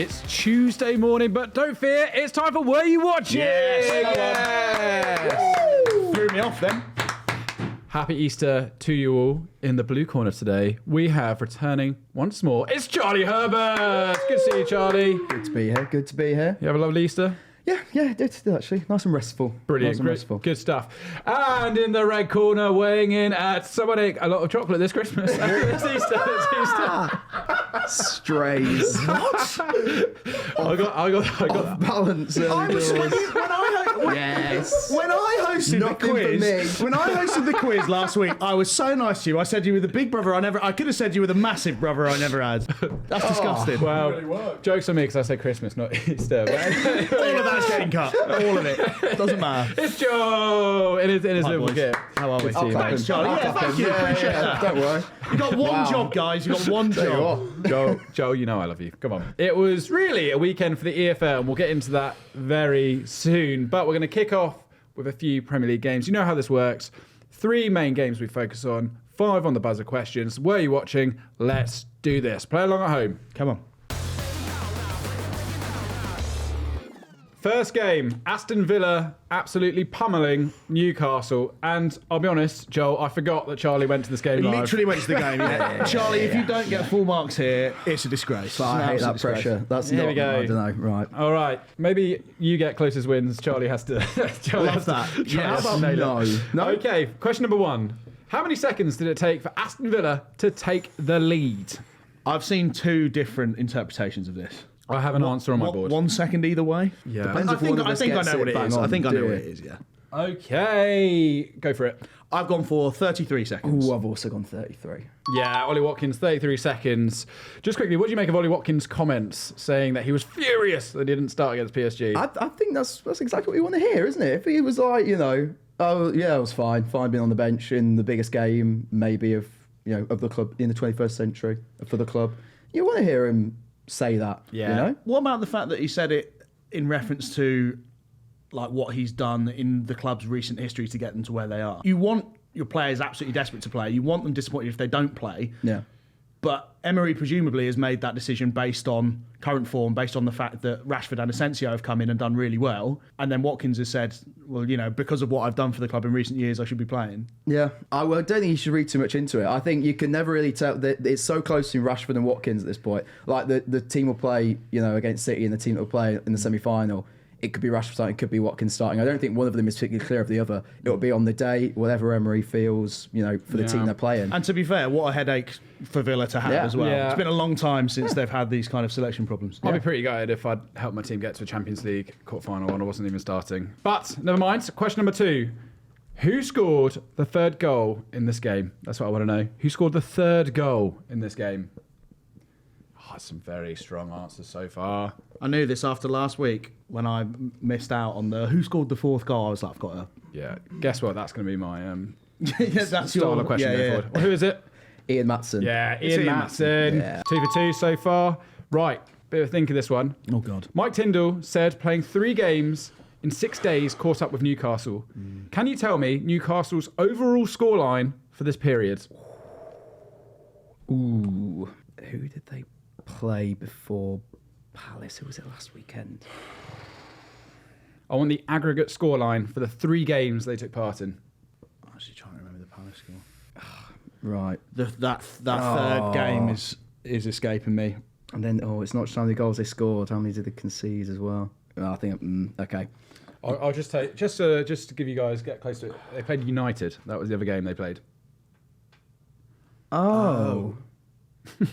It's Tuesday morning, but don't fear, it's time for Were You Watching? Yes. Threw me off then. Happy Easter to you all. In the blue corner today, we have returning once more, it's Charlie Herbert. Good to see you, Charlie. Good to be here. Good to be here. You have a lovely Easter? Yeah, it did actually. Nice and restful. Brilliant. Nice and restful. Good stuff. And in the red corner, weighing in at someone ate a lot of chocolate this Christmas. It's Easter. It's Easter. Strays. What? I got balance. Yes. When I hosted the quiz last week, I was so nice to you. I said you were the big brother I could have said you were the massive brother I never had. That's disgusting. Well, really jokes on me because I said Christmas, not Easter. All of that's getting cut. All of it. Doesn't matter. It's Joe in his little kit. How are we? Thanks, Charlie. Yeah, thank you. Appreciate that. Don't worry. You got one job, guys. You got one job. Joe, you know I love you. Come on. It was really a weekend for the EFL, and we'll get into that very soon. But we're going to kick off with a few Premier League games. You know how this works. 3 main games we focus on, 5 on the buzzer questions. Were you watching? Let's do this. Play along at home. Come on. First game, Aston Villa absolutely pummeling Newcastle. And I'll be honest, Joel, I forgot that Charlie went to this game live. Literally went to the game, yeah. Charlie, if you don't get full marks here, it's a disgrace. I hate that pressure. That's Here not, we go. I don't know, right. All right, maybe you get closest wins. Charlie has to. Love that. Yes. How about no? Okay, question number 1. How many seconds did it take for Aston Villa to take the lead? I've seen 2 different interpretations of this. I have an answer on my board. 1 second either way? Yeah. Depends I if one of us think I gets know what it bang is. on, I think I know do what it. it is, yeah. Okay, go for it. I've gone for 33 seconds. Ooh, I've also gone 33. Yeah, Ollie Watkins, 33 seconds. Just quickly, what do you make of Ollie Watkins' comments saying that he was furious that he didn't start against PSG? I think that's exactly what you want to hear, isn't it? If he was like, oh yeah, it was fine being on the bench in the biggest game maybe of the club in the 21st century for the club, you want to hear him say that. Yeah. What about the fact that he said it in reference to like what he's done in the club's recent history to get them to where they are? You want your players absolutely desperate to play. You want them disappointed if they don't play. Yeah. But Emery presumably has made that decision based on current form, based on the fact that Rashford and Asensio have come in and done really well. And then Watkins has said, well, because of what I've done for the club in recent years, I should be playing. Yeah. I don't think you should read too much into it. I think you can never really tell that it's so close to Rashford and Watkins at this point. Like the team will play, against City, and the team that will play in the semi-final. It could be Rashford starting, it could be Watkins starting. I don't think one of them is particularly clear of the other. It will be on the day, whatever Emery feels, for the team they're playing. And to be fair, what a headache for Villa to have as well. Yeah. It's been a long time since they've had these kind of selection problems. I'd be pretty gutted if I'd helped my team get to a Champions League quarter-final and I wasn't even starting. But never mind. Question number 2. Who scored the 3rd goal in this game? That's what I want to know. Who scored the 3rd goal in this game? Some very strong answers so far. I knew this after last week when I missed out on the who scored the 4th goal. I was like, I've got to... Yeah. Guess what? That's going to be my that's style of question going forward. Well, who is it? Ian Maatsen. Yeah, It's Ian Ian Maatsen. Yeah. 2 for 2 so far. Right. Bit of a think of this one. Oh, God. Mike Tyndall said playing 3 games in 6 days caught up with Newcastle. Can you tell me Newcastle's overall scoreline for this period? Ooh. Who did they play before Palace? Who was it last weekend? I want the aggregate scoreline for the 3 games they took part in. I'm actually trying to remember the Palace score. Right. That 3rd game is escaping me. And then, it's not just how many goals they scored, how many did they concede as well? I think, okay. I'll just take, just to give you guys, get close to it. They played United. That was the other game they played. Oh.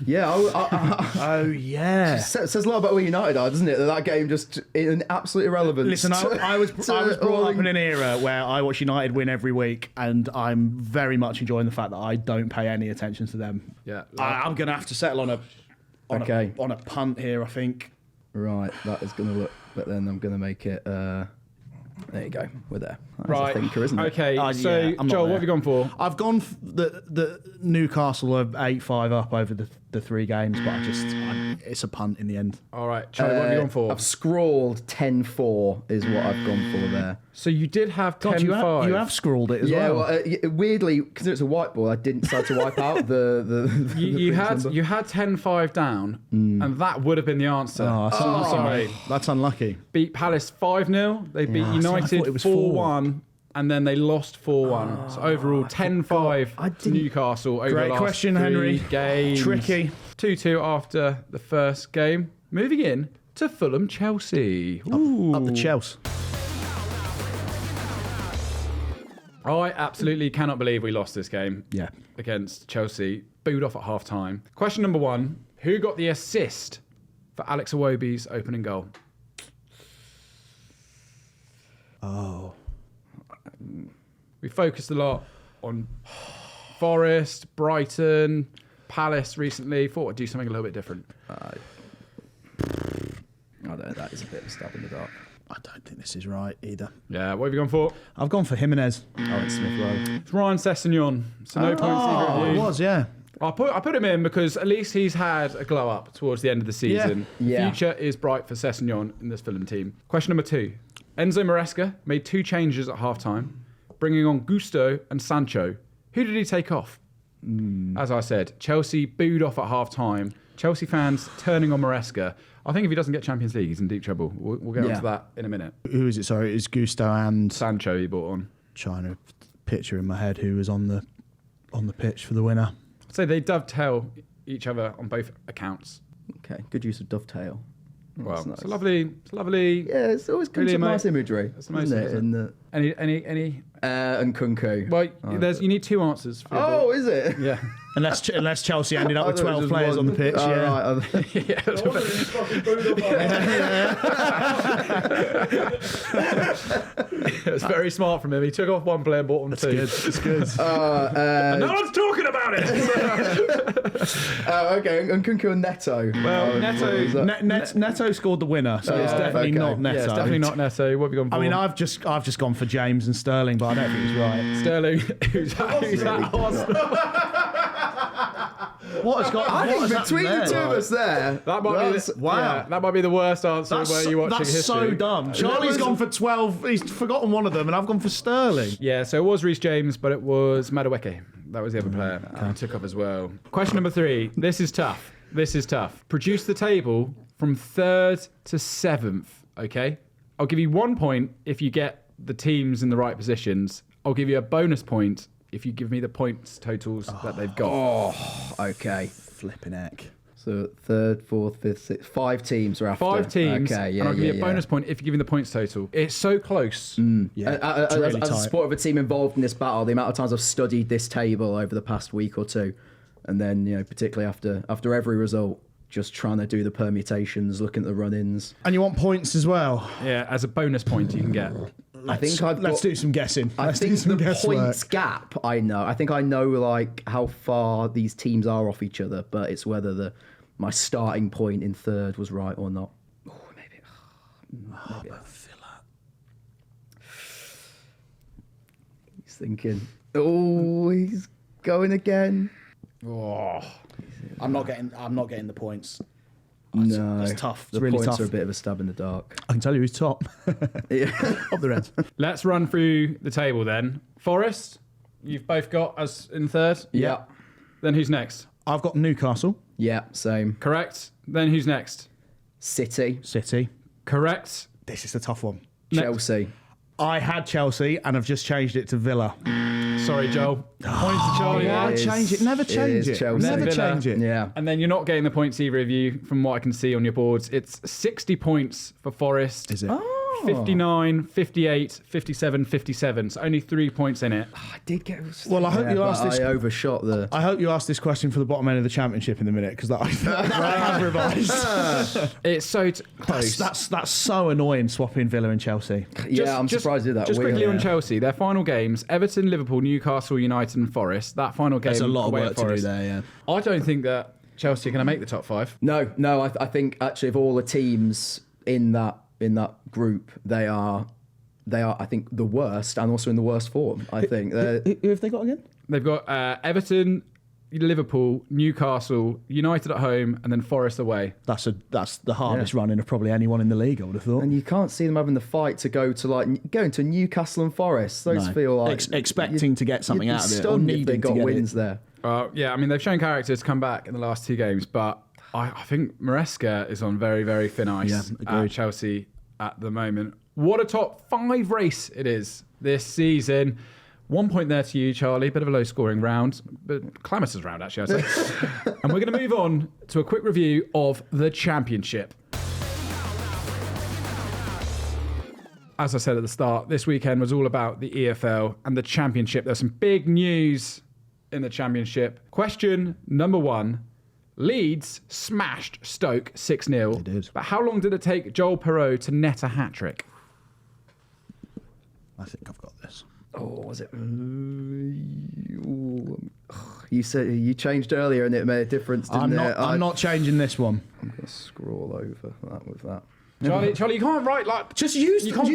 Yeah. Oh, yeah. Says a lot about where United are, doesn't it? That game just in absolute irrelevance. Listen, I was brought up in an era where I watch United win every week, and I'm very much enjoying the fact that I don't pay any attention to them. Yeah. I'm going to have to settle on a punt here, I think. Right, that is going to look, but then I'm going to make it. There you go, we're there. That's Right. a thinker, isn't it? Okay, so yeah, I'm not Joel, what there. have you gone for? I've gone the Newcastle are 8-5 up over the 3 games, but it's a punt in the end. All right, Charlie, what have you gone for? I've scrawled 10-4 is what I've gone for there. So you did have 10-5. God, you have scrawled it as Yeah, well. weirdly, because it's a whiteboard, I didn't decide to wipe out the You previous number. had 10-5 down, and that would have been the answer. Oh, that's unlucky, sorry. mate. That's unlucky. Beat Palace 5-0. They beat I United thought it was 4-1. And then they lost 4-1. So overall, 10-5 to Newcastle over Great the last question, 3 Henry. games. Tricky. 2-2 after the first game. Moving in to Fulham Chelsea. Up the Chelsea. I absolutely cannot believe we lost this game Yeah. against Chelsea. Booed off at half time. Question number 1. Who got the assist for Alex Iwobi's opening goal? Oh. We focused a lot on Forest, Brighton, Palace recently. Thought I'd do something a little bit different. I don't know, that is a bit of a stab in the dark. I don't think this is right either. Yeah, what have you gone for? I've gone for Jimenez. Oh, it's Smith Rowe. It's Ryan Sessegnon. So no points either Oh, of it you. was, yeah. I put him in because at least he's had a glow up towards the end of the season. Yeah. The future is bright for Sessegnon in this Fulham team. Question number 2. Enzo Maresca made 2 changes at half time, bringing on Gusto and Sancho. Who did he take off? As I said, Chelsea booed off at half time. Chelsea fans turning on Maresca. I think if he doesn't get Champions League, he's in deep trouble. We'll get onto that in a minute. Who is it? Sorry, it's Gusto and Sancho he bought on. trying to picture in my head who was on the pitch for the winner. So they dovetail each other on both accounts. Okay, good use of dovetail. Well, That's it's a nice. lovely. Yeah, it's always Really, some mate. nice imagery, That's isn't amazing, it? isn't In the, Any? and Kunku. Well, you need 2 answers. For your Oh, ball. is it? Yeah. Unless Chelsea ended up with I thought it 12 was players one. on the pitch, Oh, yeah. right. It's very smart from him. He took off 1 player and bought on 2. It's good. And no one's talking about it. Okay, and Kunku and Neto. Well, Neto- Neto scored the winner, so it's definitely okay. not Neto. Yeah, it's definitely not Neto. What have you gone for? I mean, I've just gone for James and Sterling, but I don't think he's right. Sterling. Who's that? Arsenal? What has got? I what think has between the happened two there? of us there. That might be that might be the worst answer where you're watching that's history. so dumb. Charlie's gone for 12. He's forgotten one of them, and I've gone for Sterling. Yeah, so it was Reece James, but it was Madueke. That was the other player who took off as well. Question number 3. This is tough. Produce the table from 3rd to 7th, okay? I'll give you 1 point if you get the teams in the right positions. I'll give you a bonus point if you give me the points totals that they've got. Oh, okay. Flipping heck. So 3rd, 4th, 5th, 6th. 5 teams are after. 5 teams, Okay, yeah, and I'll give yeah, you a bonus point if you give me the points total. It's so close. Yeah, As, it's really as a tight. support of a team involved in this battle, the amount of times I've studied this table over the past week or two, and then particularly after every result, just trying to do the permutations, looking at the run-ins. And you want points as well. Yeah, as a bonus point you can get. Let's do some guessing. I Let's do think some the guesswork. points gap, I know. I think I know like how far these teams are off each other, but it's whether my starting point in 3rd was right or not. Oh, maybe. He's thinking. Oh, he's going again. Oh. I'm not getting the points. No, it's tough. It's the really points tough. are a bit of a stab in the dark. I can tell you who's top. Yeah. Up the Reds. Let's run through the table then. Forest, you've both got us in 3rd. Yeah. Then who's next? I've got Newcastle, Yeah, same. Correct. Then who's next? City, City. Correct. This is the tough one. Next. Chelsea. I had Chelsea, and I've just changed it to Villa. Sorry, Joel. Points to Charlie. Yeah, there. it is. Change it. Never change is it. Chelsea. Never Villa. change it. Yeah. And then you're not getting the points either of you from what I can see on your boards. It's 60 points for Forest. Is it? 59, 58, 57, 57. So only 3 points in it. I did get. Well, I hope you but asked this. I overshot the. I hope you ask this question for the bottom end of the championship in the minute, because I have revised. It's so close. That's so annoying swapping Villa and Chelsea. Yeah, I'm surprised you did that. Just Weird. quickly on Chelsea, their final games: Everton, Liverpool, Newcastle, United, and Forest. That final game. There's a lot of away at work to do Forest. there. Yeah. I don't think that Chelsea are going to make the top 5. No. I think actually of all the teams in that group, they are. I think the worst, and also in the worst form. I think. Who have they got again? They've got Everton, Liverpool, Newcastle, United at home, and then Forest away. That's the hardest running of probably anyone in the league, I would have thought. And you can't see them having the fight to going to Newcastle and Forest. Those No. feel like Expecting to get something you'd be out of it, or stunned if they needing to got get wins it. there. Yeah, I mean, they've shown character to come back in the last 2 games, but I think Maresca is on very, very thin ice Yeah, at agreed. Chelsea at the moment. What a top 5 race it is this season. 1 point there to you, Charlie. Bit of a low-scoring round, but calamitous round, actually, I'd say. And we're going to move on to a quick review of the Championship. As I said at the start, this weekend was all about the EFL and the Championship. There's some big news in the Championship. Question number 1. Leeds smashed Stoke 6-0. They did. But how long did it take Joel Perreault to net a hat-trick? I think I've got this. Oh, was it? You said you changed earlier, and it made a difference, didn't it? I'm not changing this one. I'm gonna scroll over that with that. Charlie, you can't write like... Just use you the can't-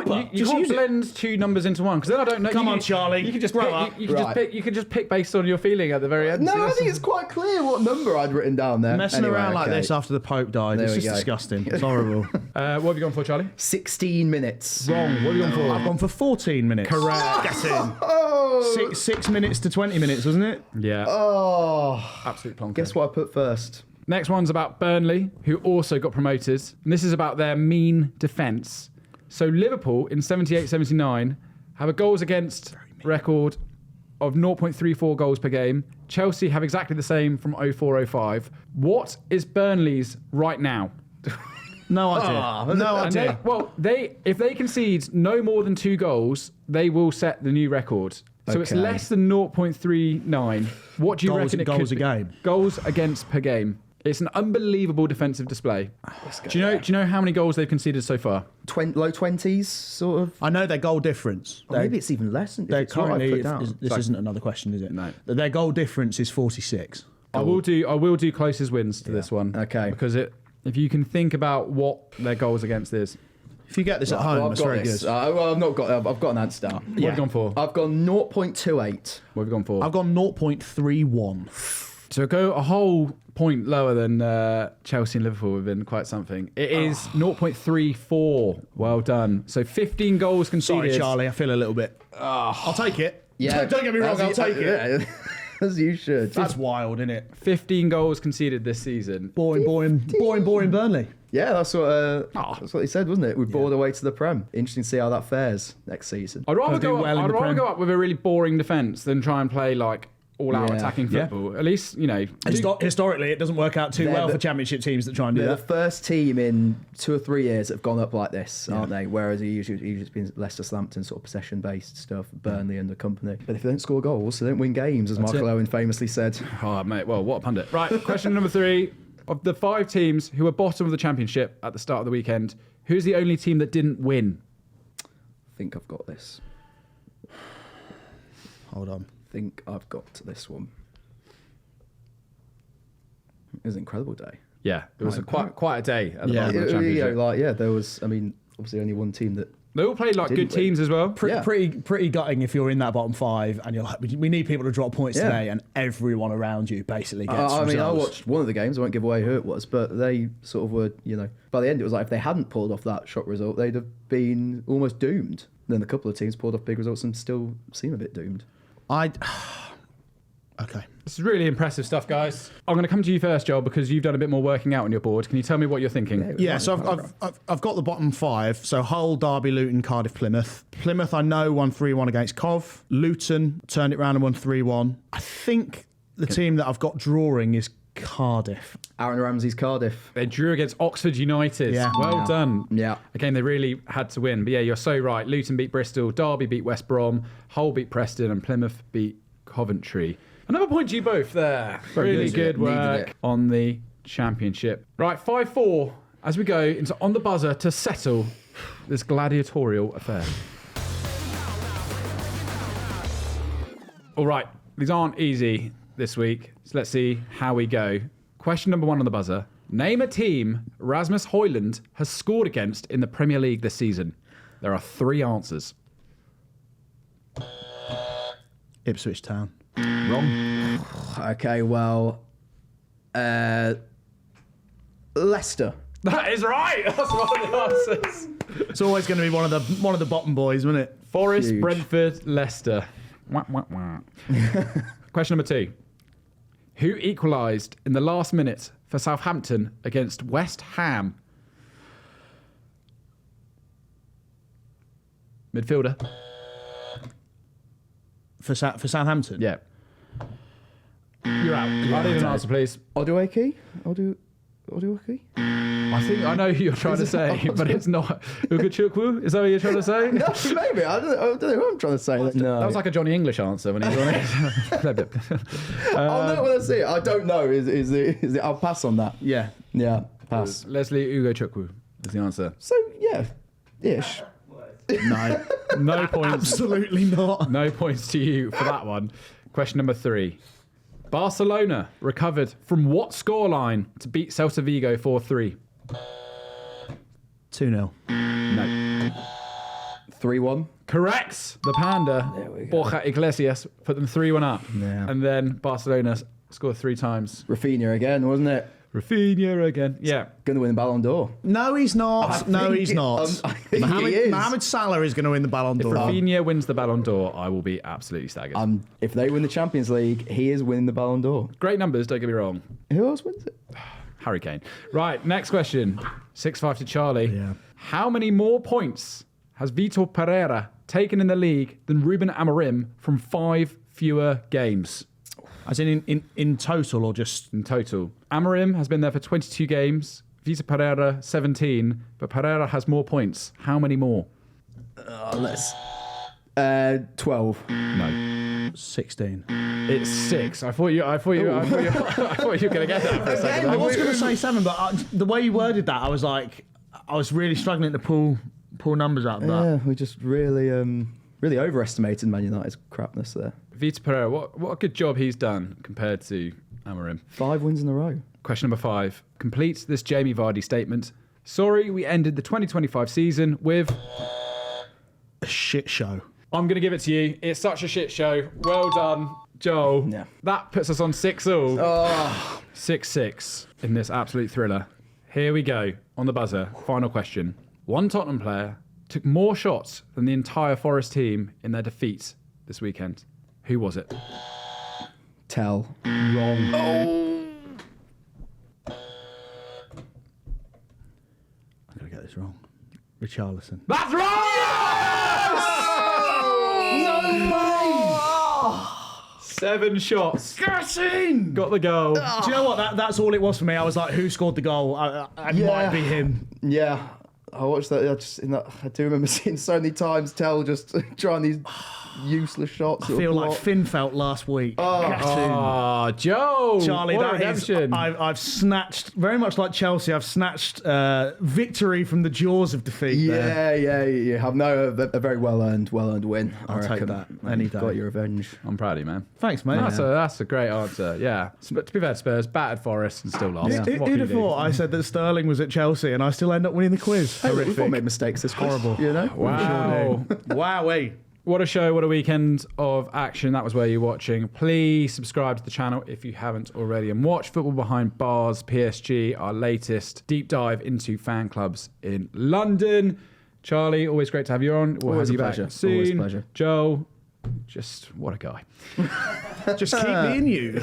wiper. You Just can't use it. blend 2 numbers into one, because then I don't know. Come on, Charlie. You can just Grow pick, up. you can just Right. pick. You can just pick based on your feeling at the very end. No, See, I that's- think it's quite clear what number I'd written down there. Messing Anyway, around like okay. this after the Pope died, There it's we just go. disgusting. It's horrible. What have you gone for, Charlie? 16 minutes. Wrong. What have you gone for? I've gone for 14 minutes. Correct. Get in. Oh, 6 minutes to 20 minutes, wasn't it? Yeah. oh. Absolute plonker. Guess what I put first? Next one's about Burnley, who also got promoted. And this is about their mean defence. So Liverpool in 78-79 have a goals against record of 0.34 goals per game. Chelsea have exactly the same from 04-05. What is Burnley's right now? No idea. No And idea. if they concede no more than 2 goals, they will set the new record. So it's Okay. less than 0.39. What do you Goals- reckon it goals could a be? game. Goals against per game. It's an unbelievable defensive display. Do you know how many goals they've conceded so far? Low 20s, sort of. I know their goal difference. Or maybe it's even less. If They're it's what I currently. put down. This isn't another question, is it? No. Their goal difference is 46. I will do closest wins to this one. Okay. Because if you can think about what their goals against is. If you get this at Well, home, I've that's got very this. good. Well, I've not got. I've got an answer now. What have you gone for? I've gone 0.28. What have you gone for? I've gone 0.31. To go a whole point lower than Chelsea and Liverpool have been quite something. It is 0.34. Well done. So 15 goals conceded. Sorry, Charlie. I feel a little bit. I'll take it. Yeah, Don't get me wrong. I'll take it. Yeah, as you should. That's wild, isn't it? 15 goals conceded this season. Boring Burnley. Yeah, that's what he said, wasn't it? We bore the way to the Prem. Interesting to see how that fares next season. I'd rather, They'll do go, well in I'd the rather Prem. go up with a really boring defence than try and play like all-out Yeah. attacking Yeah. football. At least, Historically, it doesn't work out too They're well the- for Championship teams that try and do They're the that. first team in 2 or 3 years that have gone up like this, aren't they? Whereas it usually it's been Leicester, Slampton, sort of possession-based stuff, Burnley and the company. But if they don't score goals, they don't win games, as Michael it. Owen famously said. Oh, mate, well, what a pundit. Right, question number 3. Of the 5 teams who were bottom of the Championship at the start of the weekend, who's the only team that didn't win? I think I've got this. Hold on. I think I've got this one. It was an incredible day. Yeah, it was quite a day at the Yeah. bottom of the Yeah, Championship. there was, obviously only one team that... They all played like Didn't good win. teams as well. Yeah. Pretty gutting if you're in that bottom 5 and you're like, we need people to drop points Yeah. today, and everyone around you basically gets I results. watched one of the games. I won't give away who it was, but they sort of were, by the end it was like if they hadn't pulled off that shock result, they'd have been almost doomed. Then a couple of teams pulled off big results and still seem a bit doomed. Okay. This is really impressive stuff, guys. I'm going to come to you first, Joel, because you've done a bit more working out on your board. Can you tell me what you're thinking? Yeah, so I've got the bottom 5. So Hull, Derby, Luton, Cardiff, Plymouth. Plymouth, I know, won 3-1 against Cov. Luton turned it round and won 3-1. I think the team that I've got drawing is Cardiff. Aaron Ramsey's Cardiff. They drew against Oxford United. Yeah. Well done. Yeah. Again, they really had to win. But yeah, you're so right. Luton beat Bristol, Derby beat West Brom, Hull beat Preston, and Plymouth beat Coventry. Another point to you both there. Really good Needed work it. on the Championship. Right, 5-4 as we go into On the Buzzer to settle this gladiatorial affair. All right, these aren't easy this week, so let's see how we go. Question number 1 on the buzzer. Name a team Rasmus Højlund has scored against in the Premier League this season. There are 3 answers. Ipswich Town. Wrong. Okay, well, Leicester. That is right. That's one of the answers. It's always going to be one of the bottom boys, isn't it? Forest, Huge. Brentford, Leicester. Wah, wah, wah. Question number 2. Who equalised in the last minute for Southampton against West Ham? Midfielder. For Southampton? Yeah. You're out. I need an answer, please. Odueki? Odueki? I think I know who you're trying to say, but it's not. Ugachukwu? Is that what you're trying to say? No, maybe. I don't know who I'm trying to say. No. That was like a Johnny English answer when he's on it. I'll know when I see it. I don't know. Is it? I'll pass on that. Yeah. Yeah, pass. Leslie Ugachukwu is the answer. So, yeah, ish. No points. Absolutely not. No points to you for that one. Question number 3. Barcelona recovered from what scoreline to beat Celta Vigo 4-3? 2-0. No. 3-1. Correct. The Panda, Borja Iglesias, put them 3-1 up. Yeah. And then Barcelona scored 3 times. Rafinha again, wasn't it? Rafinha again. Yeah. Going to win the Ballon d'Or. No, he's not. No, think he's it- not. I think he is. Mohamed Salah is going to win the Ballon If d'Or. Rafinha wins the Ballon d'Or, I will be absolutely staggered. If they win the Champions League, he is winning the Ballon d'Or. Great numbers, don't get me wrong. Who else wins it? Harry Kane. Right, next question. 6-5 to Charlie. Yeah. How many more points has Vitor Pereira taken in the league than Ruben Amorim from 5 fewer games As in total or just... in total? Amorim has been there for 22 games. Vitor Pereira, 17. But Pereira has more points. How many more? Let's. 12. No. 16. It's 6. I thought you were going to get that for a second. I was going to say 7, but the way you worded that, I was really struggling to pull numbers out of that. Yeah, we just really overestimated Man United's crapness there. Vitor Pereira, what a good job he's done compared to Amorim. 5 wins in a row. Question number 5. Complete this Jamie Vardy statement. Sorry, we ended the 2025 season with... A shit show. I'm going to give it to you. It's such a shit show. Well done, Joel. Yeah. That puts us on 6-all. Oh, 6-6 in this absolute thriller. Here we go. On the buzzer. Final question. One Tottenham player took more shots than the entire Forest team in their defeat this weekend. Who was it? Tell. Wrong. I'm going to get this wrong. Richarlison. That's right! No way! 7 shots. Guessing! Got the goal. Do you know what? That's all it was for me. I was like, who scored the goal? It Yeah. might be him. Yeah, I watched that. I do remember seeing so many times Tell just trying these useless shots. I feel like Finn felt last week. Oh, Joe. Charlie, what a that is, redemption. I've snatched, very much like Chelsea, I've snatched victory from the jaws of defeat there. Yeah. You have a very well earned win. I'll take reckon. that any day. Got your revenge. I'm proud of you, man. Thanks, mate. That's a great answer. Yeah. But to be fair, Spurs battered Forest and still lost. Who'd What can have you do? thought I said that Sterling was at Chelsea and I still end up winning the quiz? Hey, we've all Horrific. made mistakes this Horrible. quiz, you know? Wow. Wowee. What a show, what a weekend of action. That was where you're watching. Please subscribe to the channel if you haven't already and watch Football Behind Bars PSG, our latest deep dive into fan clubs in London. Charlie, always great to have you on. We'll Always have a you back pleasure. soon. Always a pleasure. Joel, just what a guy. Just keep being you.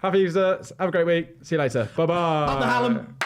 Happy Easter. Have a great week. See you later. Bye-bye. Up the Hallam.